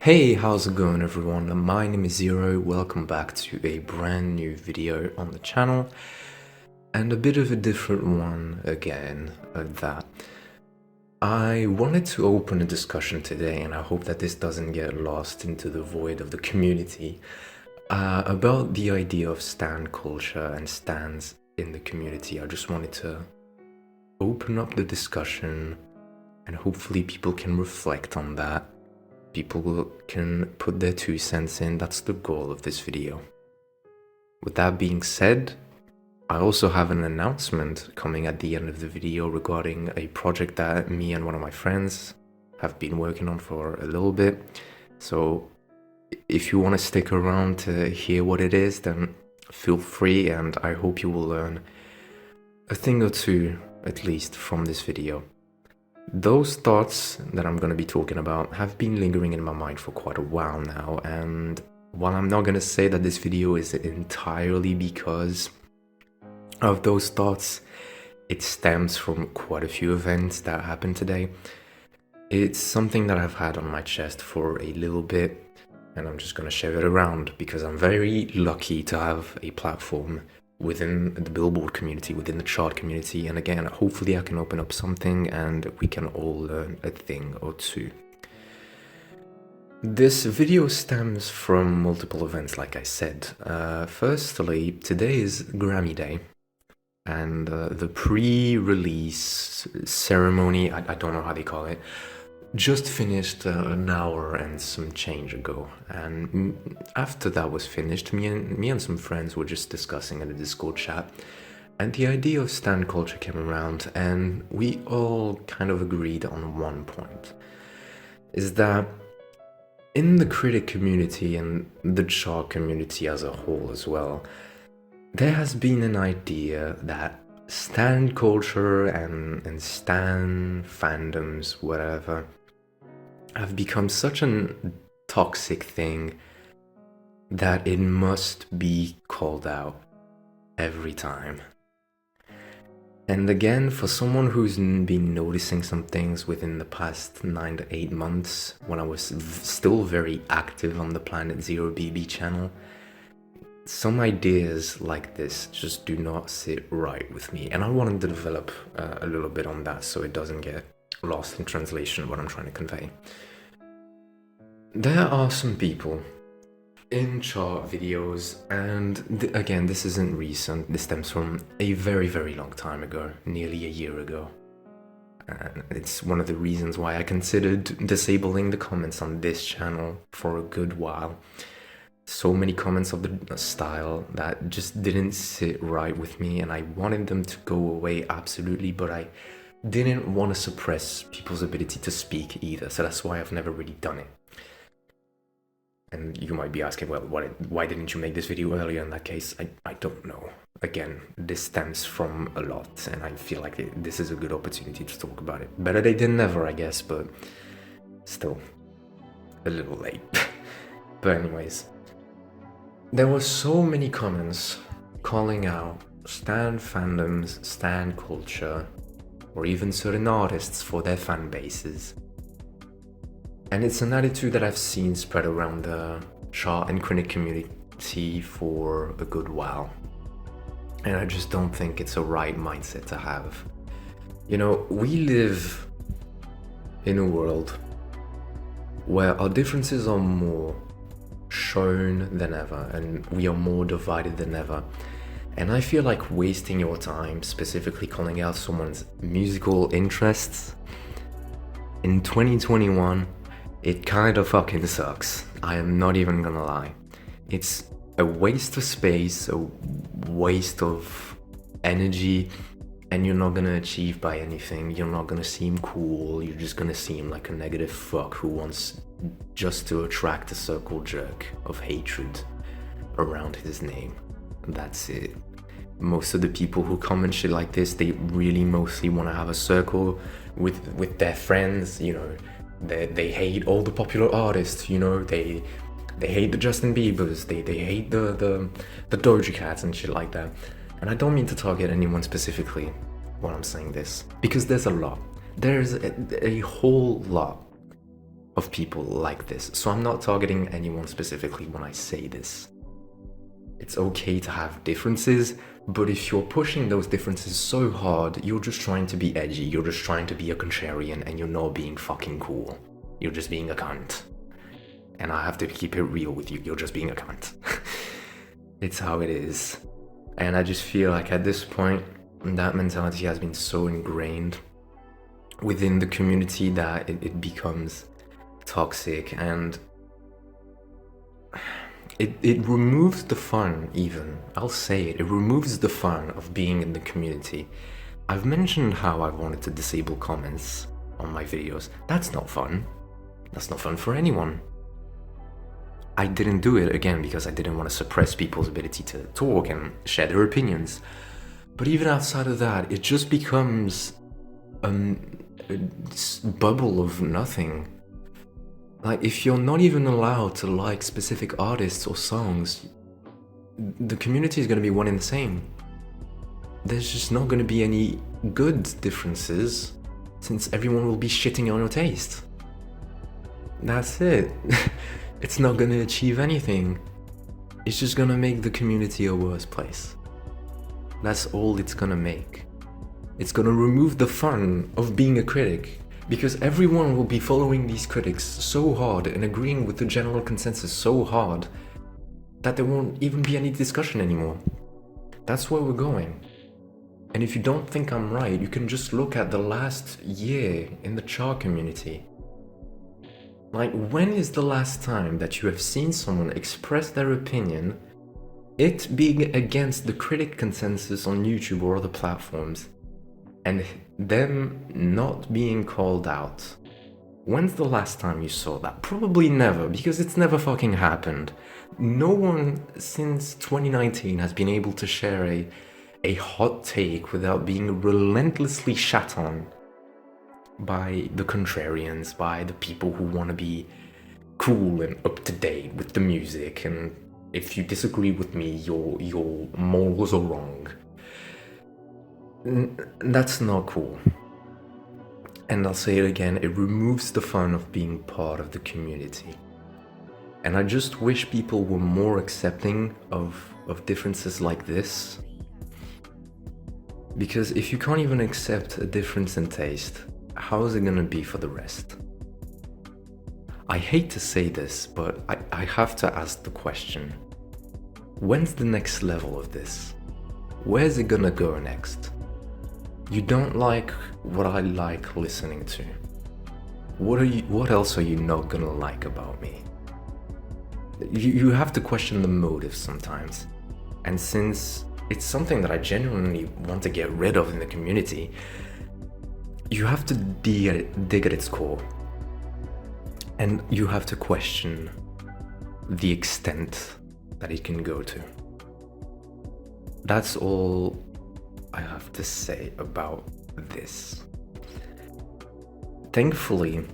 Hey, how's it going everyone? My name is Zero, welcome back to a brand new video on the channel, and a bit of a different one again at that. I wanted to open a discussion today, and I hope that this doesn't get lost into the void of the community, about the idea of stan culture and stans in the community. I just wanted to open up the discussion, and hopefully people can reflect on that. People can put their 2 cents in. That's the goal of this video. With that being said, I also have an announcement coming at the end of the video regarding a project that me and one of my friends have been working on for a little bit. So if you want to stick around to hear what it is, then feel free, and I hope you will learn a thing or two at least from this video. Those thoughts that I'm going to be talking about have been lingering in my mind for quite a while now, and while I'm not going to say that this video is entirely because of those thoughts, it stems from quite a few events that happened today. It's something that I've had on my chest for a little bit, and I'm just going to share it around because I'm very lucky to have a platform within the Billboard community, within the chart community, and again, hopefully I can open up something and we can all learn a thing or two. This video stems from multiple events, like I said. Firstly, today is Grammy Day, and the pre-release ceremony, I don't know how they call it, just finished an hour and some change ago, and after that was finished, me and some friends were just discussing in the Discord chat, and the idea of stan culture came around, and we all kind of agreed on one point, is that in the critic community and the chart community as a whole as well, there has been an idea that stan culture and stan fandoms, whatever, have become such a toxic thing that it must be called out every time. And again, for someone who's been noticing some things within the past 9 to 8 months, when I was still very active on the Planet Zero BB channel, some ideas like this just do not sit right with me, and I wanted to develop a little bit on that so it doesn't get lost in translation what I'm trying to convey. There are some people in chart videos, and again, this isn't recent, this stems from a very, very long time ago, nearly a year ago. And it's one of the reasons why I considered disabling the comments on this channel for a good while. So many comments of the style that just didn't sit right with me, and I wanted them to go away absolutely, but I didn't want to suppress people's ability to speak either, so that's why I've never really done it. And you might be asking, well, why didn't you make this video earlier? In that case, I don't know. Again, this stems from a lot, and I feel like this is a good opportunity to talk about it. Better late than never, I guess, but still a little late. But anyways, there were so many comments calling out stan fandoms, stan culture, or even certain artists for their fan bases. And it's an attitude that I've seen spread around the chart and critic community for a good while. And I just don't think it's a right mindset to have. You know, we live in a world where our differences are more shown than ever, and we are more divided than ever. And I feel like wasting your time specifically calling out someone's musical interests in 2021, it kind of fucking sucks. I am not even gonna lie. It's a waste of space, a waste of energy, and you're not gonna achieve by anything. You're not gonna seem cool. You're just gonna seem like a negative fuck who wants just to attract a circle jerk of hatred around his name. That's it. Most of the people who comment shit like this, they really mostly want to have a circle with their friends, you know. They hate all the popular artists, you know, they hate the Justin Biebers, they hate the Doja Cats and shit like that. And I don't mean to target anyone specifically when I'm saying this, because there's a lot. There's a whole lot of people like this. So I'm not targeting anyone specifically when I say this. It's okay to have differences, but if you're pushing those differences so hard, you're just trying to be edgy, you're just trying to be a contrarian, and you're not being fucking cool. You're just being a cunt. And I have to keep it real with you, you're just being a cunt. It's how it is. And I just feel like at this point, that mentality has been so ingrained within the community that it becomes toxic, and it removes the fun. Even I'll say it removes the fun of being in the community. I've mentioned how I wanted to disable comments on my videos. That's not fun. That's not fun for anyone. I didn't do it again because I didn't want to suppress people's ability to talk and share their opinions. But even outside of that, it just becomes a bubble of nothing. Like, if you're not even allowed to like specific artists or songs, the community is going to be one and the same. There's just not going to be any good differences, since everyone will be shitting on your taste. That's it. It's not going to achieve anything. It's just going to make the community a worse place. That's all it's going to make. It's going to remove the fun of being a critic, because everyone will be following these critics so hard and agreeing with the general consensus so hard that there won't even be any discussion anymore. That's where we're going. And if you don't think I'm right, you can just look at the last year in the chart community. Like, when is the last time that you have seen someone express their opinion, it being against the critic consensus on YouTube or other platforms, and them not being called out? When's the last time you saw that? Probably never, because it's never fucking happened. No one since 2019 has been able to share a hot take without being relentlessly shat on by the contrarians, by the people who want to be cool and up to date with the music, and if you disagree with me, your morals are wrong. That's not cool. And I'll say it again, it removes the fun of being part of the community. And I just wish people were more accepting of differences like this. Because if you can't even accept a difference in taste, how is it gonna be for the rest? I hate to say this, but I have to ask the question. When's the next level of this? Where's it gonna go next? You don't like what I like listening to. What else are you not gonna like about me? You have to question the motive sometimes. And since it's something that I genuinely want to get rid of in the community, you have to dig at its core. And you have to question the extent that it can go to. That's all I have to say about this. Thankfully,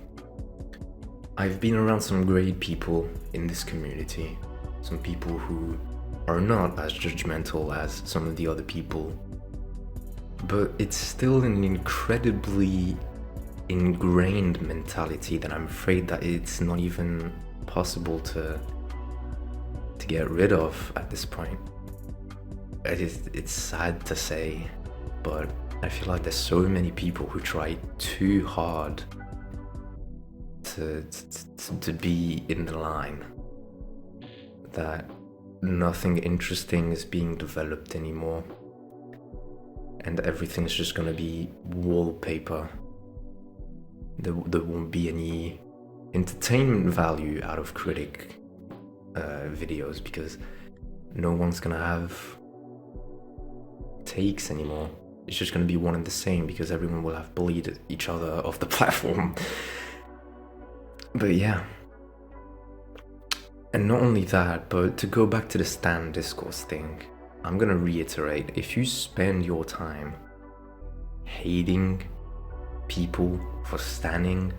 I've been around some great people in this community, some people who are not as judgmental as some of the other people, but it's still an incredibly ingrained mentality that I'm afraid that it's not even possible to get rid of at this point. It's sad to say, but I feel like there's so many people who try too hard to be in the line that nothing interesting is being developed anymore, and everything's just gonna be wallpaper. There won't be any entertainment value out of critic videos, because no one's gonna have takes anymore. It's just gonna be one and the same, because everyone will have bullied each other off the platform. But yeah. And not only that, but to go back to the stan discourse thing, I'm gonna reiterate, if you spend your time hating people for standing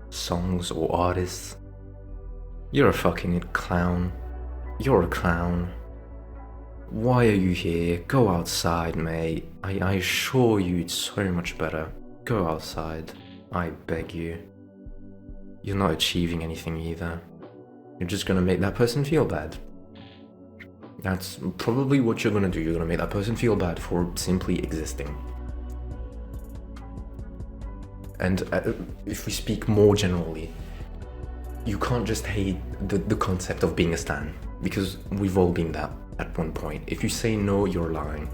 songs or artists, you're a fucking clown. You're a clown. Why are you here? Go outside, mate. I assure you it's so much better. Go outside. I beg you. you're not achieving anything either. You're just gonna make that person feel bad. That's probably what you're gonna do. You're gonna make that person feel bad for simply existing. And if we speak more generally, you can't just hate the concept of being a stan, because we've all been that at one point. If you say no, you're lying.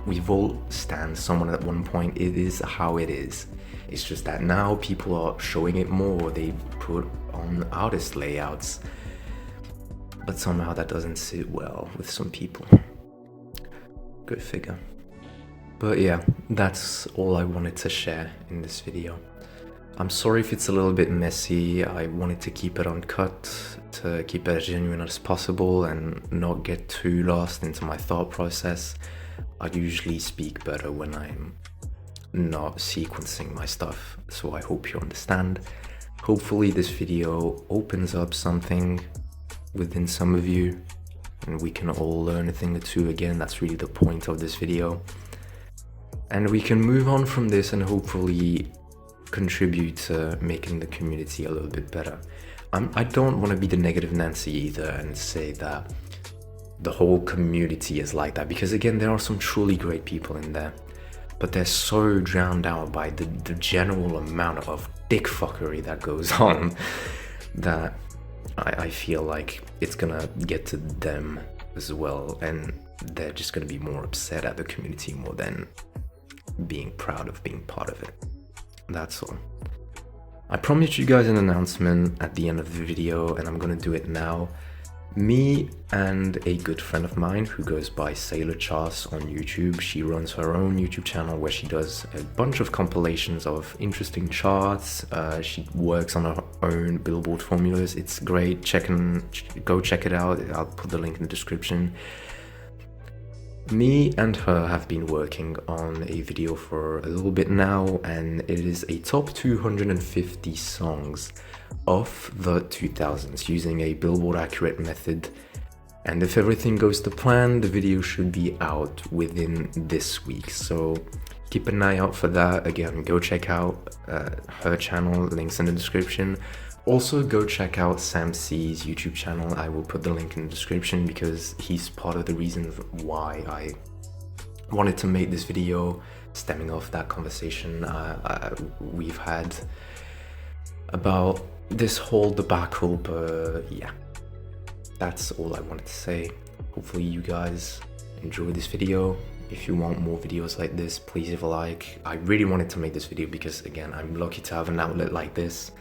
We've all stan someone at one point. It is how it is. It's just that now people are showing it more. They put on artist layouts, but somehow that doesn't sit well with some people. Go figure. But yeah, that's all I wanted to share in this video. I'm sorry if it's a little bit messy. I wanted to keep it uncut, to keep it as genuine as possible and not get too lost into my thought process. I usually speak better when I'm not sequencing my stuff, so I hope you understand. Hopefully this video opens up something within some of you and we can all learn a thing or two again. That's really the point of this video. And we can move on from this and hopefully contribute to making the community a little bit better. I don't want to be the negative Nancy either and say that the whole community is like that, because again, there are some truly great people in there, but they're so drowned out by the general amount of dick fuckery that goes on that I feel like it's gonna get to them as well, and they're just gonna be more upset at the community more than being proud of being part of it. That's all. I promised you guys an announcement at the end of the video, and I'm gonna do it now. Me and a good friend of mine who goes by Sailor Charts on YouTube, she runs her own YouTube channel where she does a bunch of compilations of interesting charts. She works on her own Billboard formulas. It's great. Go check it out. I'll put the link in the description. Me and her have been working on a video for a little bit now, and it is a top 250 songs of the 2000s using a Billboard accurate method. And if everything goes to plan, the video should be out within this week, so keep an eye out for that. Again, go check out her channel, links in the description. Also go check out Sam C's YouTube channel. I will put the link in the description because he's part of the reason why I wanted to make this video, stemming off that conversation we've had about this whole debacle. But yeah, that's all I wanted to say. Hopefully you guys enjoy this video. If you want more videos like this, please leave a like. I really wanted to make this video because again, I'm lucky to have an outlet like this.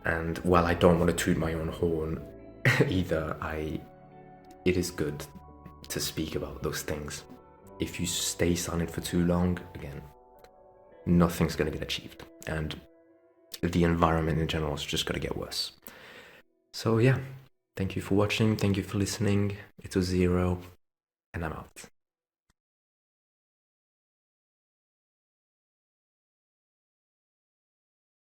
And while I don't want to toot my own horn either, it is good to speak about those things. If you stay silent for too long, again, nothing's going to get achieved. And the environment in general is just going to get worse. So yeah, thank you for watching. Thank you for listening. It was Zero, and I'm out.